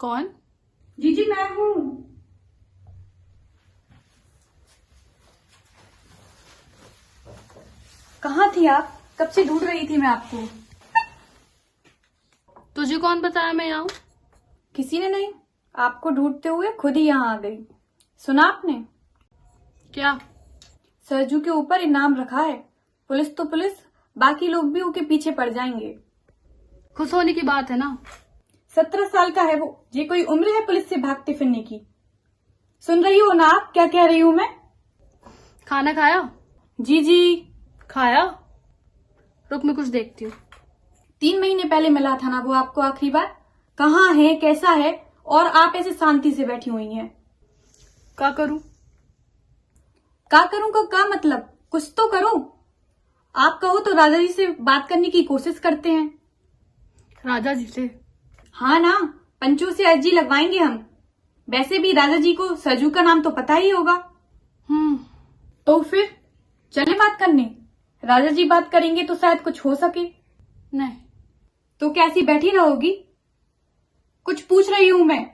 कौन? जीजी मैं हूँ। कहाँ थी आप? कब से ढूंढ रही थी मैं आपको। तुझे कौन बताया मैं यहाँ हूँ? किसी ने नहीं, आपको ढूंढते हुए खुद ही यहाँ आ गई। सुना आपने? क्या? सरजू के ऊपर इनाम रखा है। पुलिस तो पुलिस, बाकी लोग भी उसके पीछे पड़ जाएंगे। खुश होने की बात है ना। 17 साल का है वो। ये कोई उम्र है पुलिस से भागते फिरने की? सुन रही हो ना आप क्या कह रही हूँ मैं? खाना खाया? जी जी। खाया। रुक मैं कुछ देखती हूँ। 3 महीने पहले मिला था ना वो आपको आखिरी बार। कहाँ है, कैसा है, और आप ऐसे शांति से बैठी हुई हैं। क्या करूँ? का करूं का क्या मतलब? कुछ तो करो। आप कहो तो राजा जी से बात करने की कोशिश करते हैं। राजा जी से? हाँ ना, पंचों से अर्जी लगवाएंगे हम। वैसे भी राजा जी को सरजू का नाम तो पता ही होगा। तो फिर चले बात करने। राजा जी बात करेंगे तो शायद कुछ हो सके। नहीं। तो कैसी बैठी रहोगी? कुछ पूछ रही हूं मैं।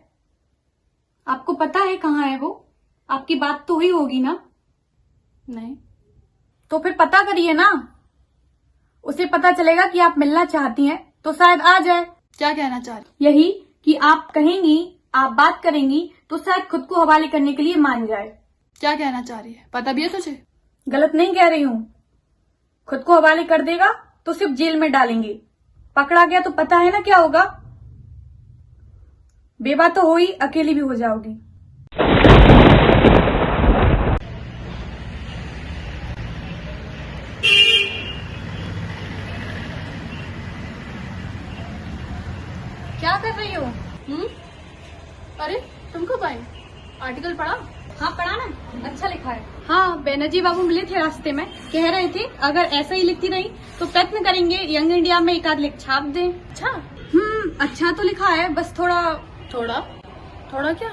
आपको पता है कहाँ है वो? आपकी बात तो हुई होगी ना? नहीं। तो फिर पता करिए ना। उसे पता चलेगा कि आप मिलना चाहती हैं तो शायद आ जाए। क्या कहना चाह रही? यही कि आप कहेंगी, आप बात करेंगी तो शायद खुद को हवाले करने के लिए मान जाए। क्या कहना चाह रही है? पता भी है तुझे? गलत नहीं कह रही हूँ। खुद को हवाले कर देगा तो सिर्फ जेल में डालेंगे। पकड़ा गया तो पता है ना क्या होगा। बेवा तो हो ही, अकेली भी हो जाओगी। क्या कर रही हो? अरे तुम कब आए? आर्टिकल पढ़ा? हाँ पढ़ा ना, अच्छा लिखा है। हाँ बैनर्जी बाबू मिले थे रास्ते में, कह रहे थे अगर ऐसा ही लिखती रही तो प्रयत्न करेंगे यंग इंडिया में एक आध लेख छाप दें। अच्छा। अच्छा तो लिखा है, बस थोड़ा थोड़ा? थोड़ा क्या?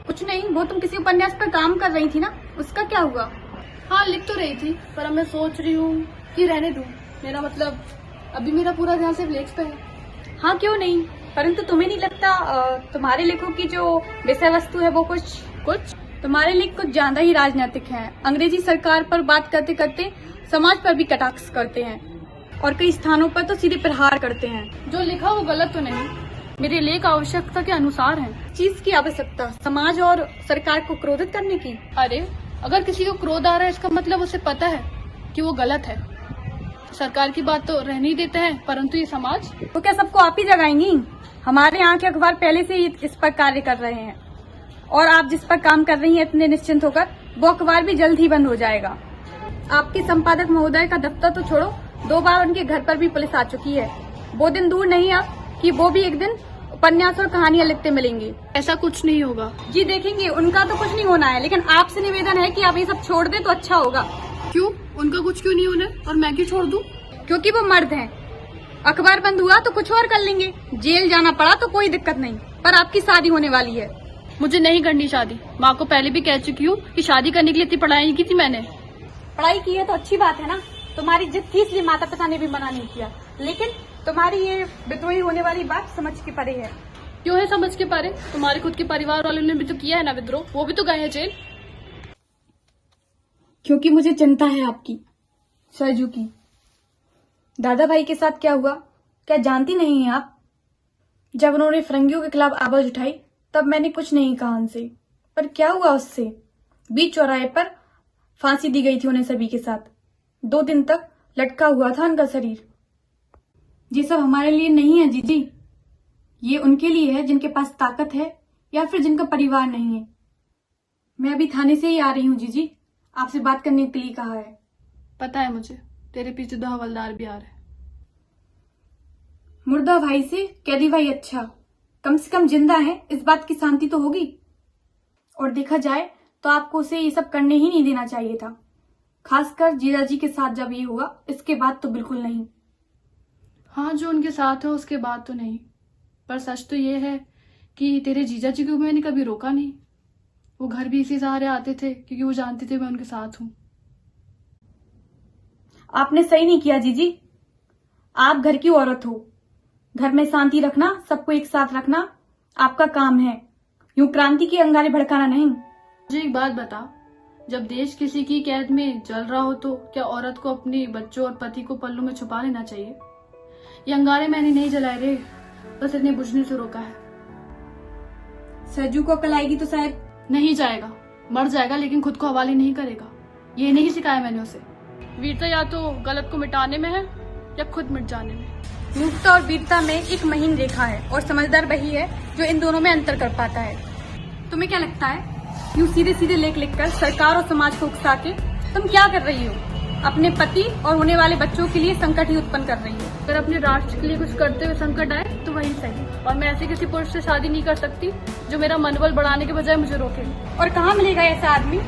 कुछ नहीं, वो तुम किसी उपन्यास पर काम कर रही थी ना, उसका क्या हुआ? हाँ लिख तो रही थी, पर अब मैं सोच रही हूँ कि रहने दूँ। मेरा मतलब अभी मेरा पूरा ध्यान सिर्फ लेख पे है। हाँ क्यों नहीं, परंतु तुम्हें नहीं लगता तुम्हारे लेखों की जो विषय वस्तु है वो कुछ तुम्हारे लेख कुछ ज्यादा ही राजनीतिक हैं। अंग्रेजी सरकार पर बात करते करते समाज पर भी कटाक्ष करते हैं और कई स्थानों पर तो सीधे प्रहार करते हैं। जो लिखा वो गलत तो नहीं? मेरे लेख आवश्यकता के अनुसार है। चीज की आवश्यकता समाज और सरकार को क्रोधित करने की। अरे अगर किसी को क्रोध आ रहा है इसका मतलब उसे पता है कि वो गलत है। सरकार की बात तो रहने ही देते हैं, परंतु ये समाज। तो क्या सबको आप ही जगाएंगी? हमारे यहाँ के अखबार पहले से ही इस पर कार्य कर रहे हैं और आप जिस पर काम कर रही हैं इतने निश्चिंत होकर, वो अखबार भी जल्द ही बंद हो जाएगा। आपके संपादक महोदय का दफ्तर तो छोड़ो, 2 बार उनके घर पर भी पुलिस आ चुकी है। वो दिन दूर नहीं अब कि वो भी एक दिन उपन्यास और कहानियां लिखते मिलेंगे। ऐसा कुछ नहीं होगा। जी देखेंगे, उनका तो कुछ नहीं होना है, लेकिन आपसे निवेदन है कि आप ये सब छोड़ दें तो अच्छा होगा। क्यों? उनका कुछ क्यों नहीं होना और मैं क्यों छोड़ दूं? क्योंकि वो मर्द हैं। अखबार बंद हुआ तो कुछ और कर लेंगे, जेल जाना पड़ा तो कोई दिक्कत नहीं, पर आपकी शादी होने वाली है। मुझे नहीं करनी शादी। माँ को पहले भी कह चुकी हूँ कि शादी करने के लिए इतनी पढ़ाई नहीं की थी मैंने। पढ़ाई की है तो अच्छी बात है ना, तुम्हारी जिद थी इसलिए माता पिता ने भी मना नहीं किया, लेकिन तुम्हारी ये विद्रोही होने वाली बात समझ के परे है। क्यों है समझ के परे? तुम्हारे खुद के परिवार वालों ने भी तो किया है ना विद्रोह, वो भी तो गए हैं जेल। क्योंकि मुझे चिंता है आपकी, सरजू की। दादा भाई के साथ क्या हुआ, क्या जानती नहीं है आप? जब उन्होंने फिरंगियों के खिलाफ आवाज उठाई तब मैंने कुछ नहीं कहा उनसे, पर क्या हुआ उससे? बीच चौराहे पर फांसी दी गई थी उन्हें सभी के साथ। 2 दिन तक लटका हुआ था उनका शरीर। ये सब हमारे लिए नहीं है जीजी, ये उनके लिए है जिनके पास ताकत है या फिर जिनका परिवार नहीं है। मैं अभी थाने से ही आ रही हूँ जीजी, आपसे बात करने के लिए कहा है। पता है मुझे, तेरे पीछे 2 हवलदार भी आ रहे हैं। मुर्दा भाई से कैदी भाई अच्छा, कम से कम जिंदा है, इस बात की शांति तो होगी। और देखा जाए तो आपको उसे ये सब करने ही नहीं देना चाहिए था, खासकर जीजा जी के साथ जब ये हुआ, इसके बाद तो बिल्कुल नहीं। हाँ जो उनके साथ है उसके बाद तो नहीं, पर सच तो ये है कि तेरे जीजा जी को मैंने कभी रोका नहीं। वो घर भी इसी सहारे आते थे क्योंकि वो जानते थे मैं उनके साथ हूँ। आपने सही नहीं किया जीजी, आप घर की औरत हो। घर में शांति रखना, सबको एक साथ रखना आपका काम है, यूं क्रांति की अंगारे भड़काना नहीं। मुझे एक बात बता, जब देश किसी की कैद में जल रहा हो तो क्या औरत को अपने बच्चों और पति को पल्लू में छुपा लेना चाहिए? ये अंगारे मैंने नहीं जलाए रे, बस इन्हें बुझने से रोका है। सरजू को अकल आएगी तो शायद। नहीं जाएगा, मर जाएगा, लेकिन खुद को हवाले नहीं करेगा। ये नहीं सिखाया मैंने उसे। वीरता या तो गलत को मिटाने में है या खुद मिट जाने में। मूर्खता और वीरता में एक महीन रेखा है और समझदार वही है जो इन दोनों में अंतर कर पाता है। तुम्हें क्या लगता है, यूं सीधे सीधे लेख लिखकर सरकार और समाज को उकसा के तुम क्या कर रही हो? अपने पति और होने वाले बच्चों के लिए संकट ही उत्पन्न कर रही हो। अगर अपने राष्ट्र के लिए कुछ करते हुए संकट आए तो वही सही, और मैं ऐसे किसी पुरुष से शादी नहीं कर सकती जो मेरा मनोबल बढ़ाने के बजाय मुझे रोके। और कहाँ मिलेगा ऐसा आदमी?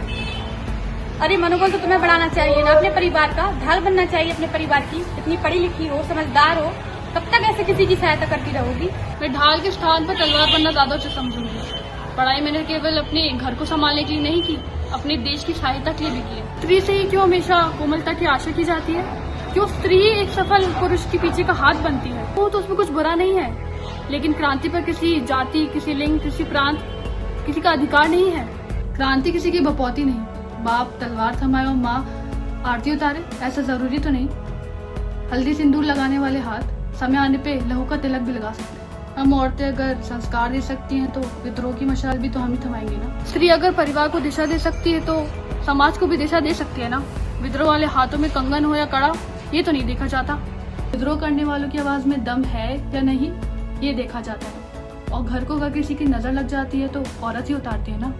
अरे मनोबल तो तुम्हें बढ़ाना चाहिए ना, अपने परिवार का ढाल बनना चाहिए अपने परिवार की। इतनी पढ़ी लिखी हो, समझदार हो, कब तक ऐसे किसी की सहायता करती रहोगी? मैं ढाल के स्थान पर तलवार बनना ज्यादा उचित समझूंगी। पढ़ाई मैंने केवल अपने घर को संभालने के लिए नहीं की, अपने देश की सहायता के लिए भी की है। स्त्री से ही क्यों हमेशा कोमलता की आशा की जाती है? क्यों स्त्री एक सफल पुरुष के पीछे का हाथ बनती है? वो तो उसमें कुछ बुरा नहीं है, लेकिन क्रांति पर किसी जाति, किसी लिंग, किसी प्रांत, किसी का अधिकार नहीं है। क्रांति किसी की बपौती नहीं। बाप तलवार थमाए और माँ आरती उतारे, ऐसा जरूरी तो नहीं। हल्दी सिंदूर लगाने वाले हाथ समय आने पे लहू का तिलक भी लगा सकते हैं। हम औरतें अगर संस्कार दे सकती हैं तो विद्रोह की मशाल भी तो हम ही थमाएंगे ना। स्त्री अगर परिवार को दिशा दे सकती है तो समाज को भी दिशा दे सकती है ना। विद्रोह वाले हाथों में कंगन हो या कड़ा, ये तो नहीं देखा जाता। विद्रोह करने वालों की आवाज में दम है या नहीं, ये देखा जाता है। और घर को अगर किसी की नजर लग जाती है तो औरत ही उतारती है ना।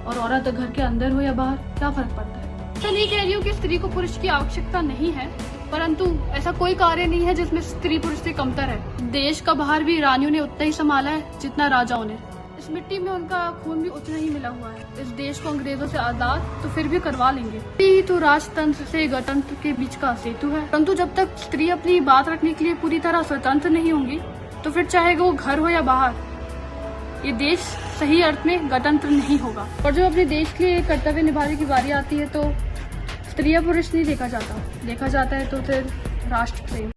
और औरत घर के अंदर हो या बाहर, क्या फर्क पड़ता है? तो नहीं कह रही हूँ कि स्त्री को पुरुष की आवश्यकता नहीं है, परंतु ऐसा कोई कार्य नहीं है जिसमें स्त्री पुरुष से कमतर है। देश का बाहर भी रानियों ने उतना ही संभाला है जितना राजाओं ने। इस मिट्टी में उनका खून भी उतना ही मिला हुआ है। इस देश को अंग्रेजों से आजाद तो फिर भी करवा लेंगे। स्त्री तो राजतंत्र से गणतंत्र के बीच का सेतु है, परंतु जब तक स्त्री अपनी बात रखने के लिए पूरी तरह स्वतंत्र नहीं होंगी तो फिर चाहे वो घर हो या बाहर, ये देश सही अर्थ में गणतंत्र नहीं होगा। और जब अपने देश के लिए कर्तव्य निभाने की बारी आती है तो स्त्री या पुरुष नहीं देखा जाता है तो फिर राष्ट्र प्रेम।